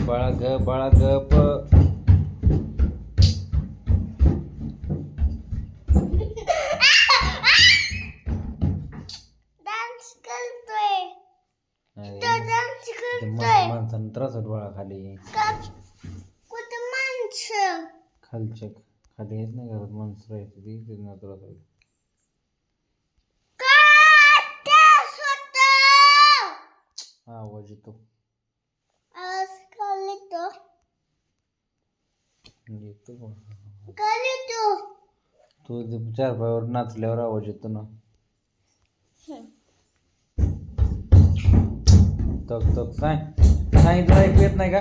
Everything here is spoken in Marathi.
बाळा गप. डान्स करतोय. अरे, तो डान्स ते करतोय. माणसानं त्रास होत बाळा खाली. कुठं माणसं? खालच्या खाली येत नाही घरात माणसं राहायची ती त्यांना त्रास होतो. हा आवाज येतो. आवाज काढले तो. येतो बा. काढले तो. तू ते चार पायावर नाचल्यावर आवाज येतो ना. तक तक सांग तुला ऐकू येत नाही का?